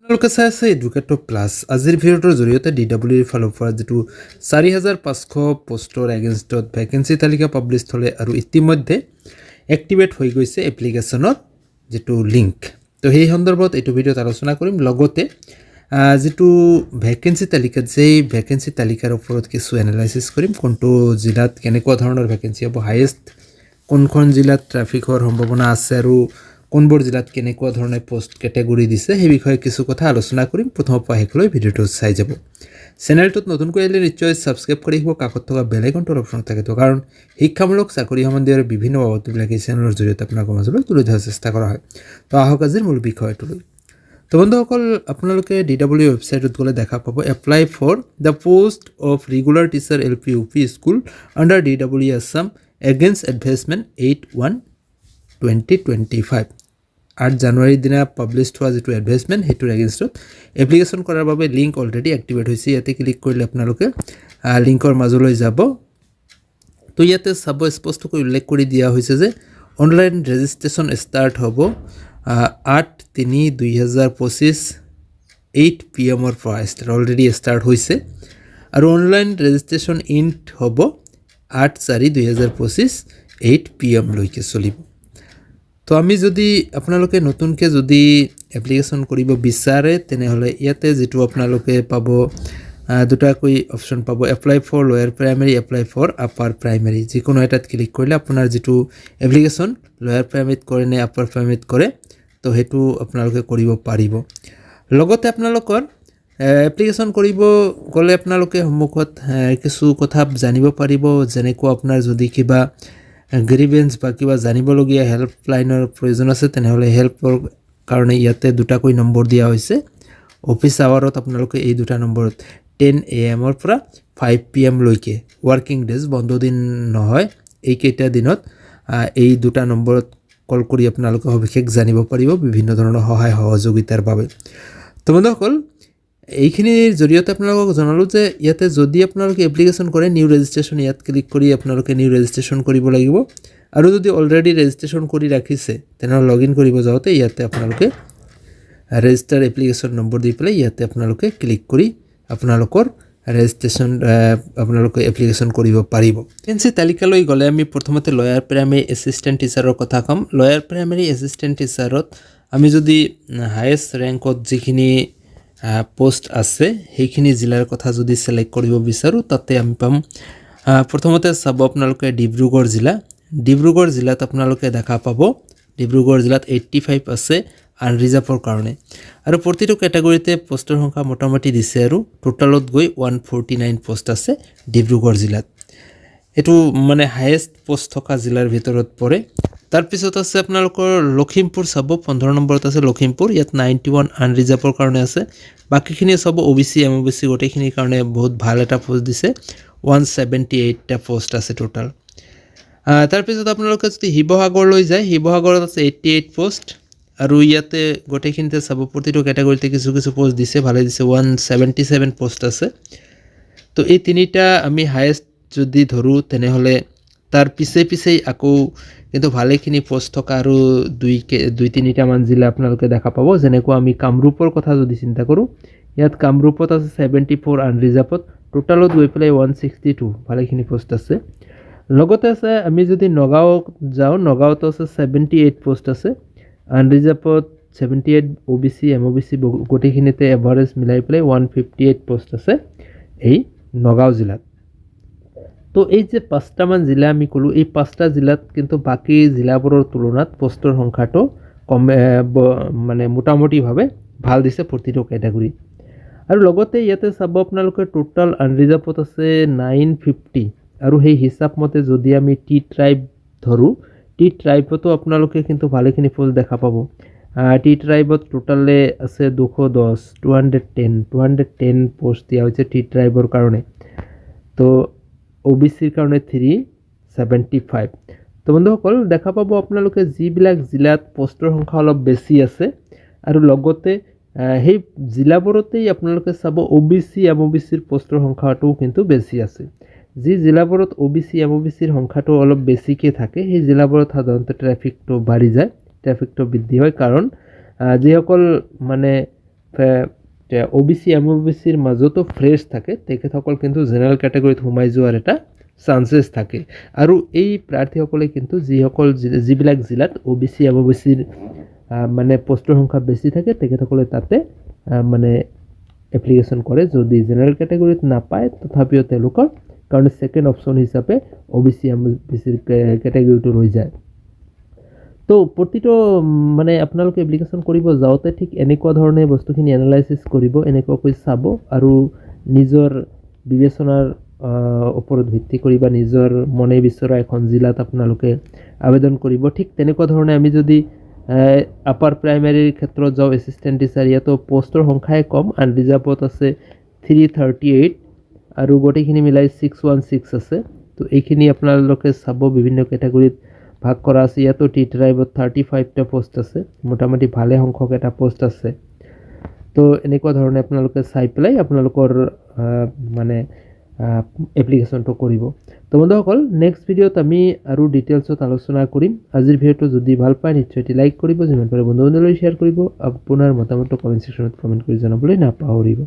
আপোনালোকে চাই আছে এডুকেটৰ প্লাছ। আজিৰ ভিডিঅ'টোৰ জৰিয়তে DWৰ ফালৰ পৰা যিটো 4500 পোষ্টৰ এগেইনষ্টত ভেকেঞ্চি তালিকা পাব্লিছ হ'লে আৰু ইতিমধ্যে এক্টিভেট হৈ গৈছে এপ্লিকেশ্যনৰ যিটো লিংক। তো সেই সন্দৰ্ভত এইটো ভিডিঅ'ত আলোচনা কৰিম। লগতে যিটো ভেকেঞ্চি তালিকাত সেই ভেকেঞ্চি তালিকাৰ ওপৰত কিছু এনালাইচিছ কৰিম। কোনটো জিলাত কেনেকুৱা ধৰণৰ ভেকেঞ্চি হ'ব, হায়েষ্ট কোনখন জিলাত ট্ৰাফিকৰ সম্ভাৱনা আছে আৰু কোনবোৰ জিলাত কেনেকুৱা ধৰণে পোষ্ট কেটেগৰী দিছে সেই বিষয়ে কিছু কথা আলোচনা কৰিম। প্ৰথমৰ পৰা শেষলৈ ভিডিঅ'টো চাই যাব। চেনেলটোত নতুনকৈ আহিলে নিশ্চয় ছাবস্ক্ৰাইব কৰি আহিব, কাষত থকা বেল আইকনটোৰ অপশ্যন থাকেতো, কাৰণ শিক্ষামূলক চাকৰি সম্বন্ধীয় বিভিন্ন বাবদবিলাক এই চেনেলৰ জৰিয়তে আপোনালোকৰ মাজলৈ তুলি ধৰাৰ চেষ্টা কৰা হয়। তো আহক আজিৰ মূল বিষয়টোলৈ। তো বন্ধুসকল, আপোনালোকে DW ৱেবছাইটত গ'লে দেখা পাব apply for the post of regular teacher LP UP school under DW Assam against advertisement 8/1/2025। 8 জানুৱাৰীৰ দিনা পাব্লিছ হোৱা যিটো এডভাৰ্টাইজমেণ্ট সেইটোৰ এগেইনষ্টত এপ্লিকেশ্যন কৰাৰ বাবে লিংক অলৰেডি এক্টিভেট হৈছে। ইয়াতে ক্লিক কৰিলে আপোনালোকে লিংকৰ মাজলৈ যাব। তো ইয়াতে চাব স্পষ্টকৈ উল্লেখ কৰি দিয়া হৈছে যে অনলাইন ৰেজিষ্ট্ৰেশ্যন ষ্টাৰ্ট হ'ব 8/3/2025 8 PM পৰা অলৰেডি ষ্টাৰ্ট হৈছে আৰু অনলাইন ৰেজিষ্ট্ৰেশ্যন ইণ্ট হ'ব 8/4/2025 8 PM লৈকে চলিব। তো আমি যদি আপোনালোকে নতুনকৈ যদি এপ্লিকেশ্যন কৰিব বিচাৰে তেনেহ'লে ইয়াতে যিটো আপোনালোকে পাব দুটাকৈ অপশ্যন পাব, apply for lower primary, apply for upper primary. যিকোনো এটাত ক্লিক কৰিলে আপোনাৰ যিটো এপ্লিকেশ্যন লোৱাৰ প্ৰাইমেৰীত কৰে নে আপাৰ প্ৰাইমেৰীত কৰে তো সেইটো আপোনালোকে কৰিব পাৰিব। লগতে আপোনালোকৰ এপ্লিকেশ্যন কৰিব গ'লে আপোনালোকে সন্মুখত কিছু কথা জানিব পাৰিব, যেনেকুৱা আপোনাৰ যদি কিবা গ্ৰিভেঞ্চ বা কিবা জানিবলগীয়া হেল্পলাইনৰ প্ৰয়োজন আছে তেনেহ'লে হেল্পৰ কাৰণে ইয়াতে দুটাকৈ নম্বৰ দিয়া হৈছে। অফিচ আৱাৰত আপোনালোকে এই দুটা নম্বৰত 10 AM পৰা 5 PM লৈকে, ৱৰ্কিং ডেজ বন্ধ দিন নহয়, এইকেইটা দিনত এই দুটা নম্বৰত কল কৰি আপোনালোকে সবিশেষ জানিব পাৰিব বিভিন্ন ধৰণৰ সহায় সহযোগিতাৰ বাবে। তো বন্ধুসকল, এইখিনিৰ জৰিয়তে আপোনালোকক জনালোঁ যে ইয়াতে যদি আপোনালোকে এপ্লিকেশ্যন কৰে নিউ ৰেজিষ্ট্ৰেশ্যন ইয়াত ক্লিক কৰি আপোনালোকে নিউ ৰেজিষ্ট্ৰেশ্যন কৰিব লাগিব। আৰু যদি অলৰেডি ৰেজিষ্ট্ৰেশ্যন কৰি ৰাখিছে তেনেহ'লে লগ ইন কৰিব যাওঁতে ইয়াতে আপোনালোকে ৰেজিষ্টাৰ এপ্লিকেশ্যন নম্বৰ দি পেলাই ইয়াতে আপোনালোকে ক্লিক কৰি আপোনালোকৰ ৰেজিষ্ট্ৰেশ্যন আপোনালোকে এপ্লিকেশ্যন কৰিব পাৰিব। ভেকেঞ্চি তালিকালৈ গ'লে আমি প্ৰথমতে লয়াৰ প্ৰাইমেৰী এছিষ্টেণ্ট টিচাৰৰ কথা ক'ম। লয়াৰ প্ৰাইমেৰী এছিষ্টেণ্ট টিচাৰত আমি যদি হায়েষ্ট ৰেংকত যিখিনি পোষ্ট আছে সেইখিনি জিলাৰ কথা যদি ছিলেক্ট কৰিব বিচাৰোঁ তাতে আমি পাম। প্ৰথমতে চাব আপোনালোকে ডিব্ৰুগড় জিলা। ডিব্ৰুগড় জিলাত আপোনালোকে দেখা পাব ডিব্ৰুগড় জিলাত 85 আছে আনৰিজাৰ্ভৰ কাৰণে, আৰু প্ৰতিটো কেটেগৰীতে পোষ্টৰ সংখ্যা মোটামুটি দিছে আৰু টোটালত গৈ 149 পোষ্ট আছে ডিব্ৰুগড় জিলাত। এইটো মানে হায়েষ্ট পোষ্ট থকা জিলাৰ ভিতৰত পৰে। তাৰপিছত আছে আপোনালোকৰ লখিমপুৰ চাব, 15 নম্বৰত আছে লখিমপুৰ। ইয়াত 91 আনৰিজাৰ্ভৰ কাৰণে আছে, বাকীখিনি চাব OBC MOBC গোটেইখিনিৰ কাৰণে বহুত ভাল এটা পোষ্ট দিছে, 178টা পোষ্ট আছে টোটাল। তাৰপিছত আপোনালোকে যদি শিৱসাগৰলৈ যায়, শিৱসাগৰত আছে 88 পোষ্ট, আৰু ইয়াতে গোটেইখিনিতে চাব প্ৰতিটো কেটেগৰীতে কিছু কিছু পোষ্ট দিছে, ভালে দিছে, 177 পোষ্ট আছে। তো এই তিনিটা আমি হায়েষ্ট যদি ধৰোঁ তেনেহ'লে তাৰ পিছেই আকৌ কিন্তু ভালেখিনি পোষ্ট থকা আৰু দুই তিনিটামান জিলা আপোনালোকে দেখা পাব। যেনেকুৱা আমি কামৰূপৰ কথা যদি চিন্তা কৰোঁ, ইয়াত কামৰূপত আছে 74 আনৰিজাৰ্ভত, টোটালত গৈ পেলাই 162, ভালেখিনি পোষ্ট আছে। লগতে আছে আমি যদি নগাঁৱত যাওঁ, নগাঁৱত আছে 78 পোষ্ট আছে, আনৰিজাৰ্ভত 78, OBC MOBC গোটেইখিনিতে এভাৰেজ মিলাই পেলাই 158 পোষ্ট আছে এই নগাঁও জিলাত। তো এই যে 5টামান জিলা আমি ক'লোঁ, এই 5টা জিলাত কিন্তু বাকী জিলাবোৰৰ তুলনাত পোষ্টৰ সংখ্যাটো মানে মোটামুটিভাৱে ভাল দিছে প্ৰতিটো কেটেগৰী। আৰু লগতে ইয়াতে চাব আপোনালোকে টোটাল আনৰিজাৰ্ভত আছে 950, আৰু সেই হিচাপ মতে যদি আমি টি ট্ৰাইব ধৰোঁ, টি ট্ৰাইবতো আপোনালোকে কিন্তু ভালেখিনি পোষ্ট দেখা পাব। টি ট্ৰাইবত টোটালে আছে 210 পোষ্ট দিয়া হৈছে টি ট্ৰাইবৰ কাৰণে। তো OBCৰ কাৰণে 375। তো বন্ধুসকল দেখা পাব আপোনালোকে যিবিলাক জিলাত পোষ্টৰ সংখ্যা অলপ বেছি আছে আৰু লগতে সেই জিলাবোৰতেই আপোনালোকে চাব OBC MOBCৰ পোষ্টৰ সংখ্যাটোও কিন্তু বেছি আছে। যি জিলাবোৰত OBC MOBCৰ সংখ্যাটো অলপ বেছিকৈ থাকে সেই জিলাবোৰত সাধাৰণতে ট্ৰেফিকটো বাঢ়ি যায়, ট্ৰেফিকটো বৃদ্ধি হয়, কাৰণ যিসকল মানে OBC MOBCৰ মাজতো ফ্ৰেছ থাকে তেখেতসকল কিন্তু জেনেৰেল কেটেগৰীত সোমাই যোৱাৰ এটা চান্সেছ থাকে আৰু এই প্ৰাৰ্থীসকলে কিন্তু যিবিলাক জিলাত OBC MOBCৰ মানে পোষ্টৰ সংখ্যা বেছি থাকে তেখেতসকলে তাতে মানে এপ্লিকেশ্যন কৰে যদি জেনেৰেল কেটেগৰীত নাপায় তথাপিও তেওঁলোকৰ কাৰণে সেকেন্ড অপশ্যন হিচাপে OBC MOBCৰ কেটেগৰীটো ৰৈ যায় তো প্ৰতিটো মানে আপোনালোকে এপ্লিকেশ্যন কৰিব যাওঁতে ঠিক এনেকুৱা ধৰণে বস্তুখিনি এনালাইসিস কৰিব এনেকুৱাকৈ চাব আৰু নিজৰ বিবেচনাৰ ওপৰত ভিত্তি কৰি বা নিজৰ মনে বিচৰা এখন জিলাত আপোনালোকে আবেদন কৰিব ঠিক তেনেকুৱা ধৰণে আমি যদি আপাৰ প্ৰাইমাৰীৰ ক্ষেত্ৰত যাওঁ এসিস্ট্যান্ট টিচাৰ ইয়াতো পোষ্টৰ সংখ্যাই কম আনৰিজাৰ্ভত আছে 338 আৰু গোটেইখিনি মিলাই 616 আছে তো এইখিনি আপোনালোকে চাব বিভিন্ন ক্যাটাগৰীত ভাগ কৰা আছে ইয়াতো টি ট্ৰাইবত 35টা পোষ্ট আছে মোটামুটি ভালে সংখ্যক এটা পোষ্ট আছে তো এনেকুৱা ধৰণে আপোনালোকে চাই পেলাই আপোনালোকৰ মানে এপ্লিকেশ্যনটো কৰিব তো বন্ধুসকল নেক্সট ভিডিঅ'ত আমি আৰু ডিটেইলছত আলোচনা কৰিম আজিৰ ভিডিঅ'টো যদি ভাল পায় নিশ্চয় লাইক কৰিব যিমান পাৰে বন্ধু বান্ধৱীলৈ শ্বেয়াৰ কৰিব আপোনাৰ মতামতটো কমেন্ট সেকশ্যনত কমেন্ট কৰি জনাবলৈ নাপাহৰিব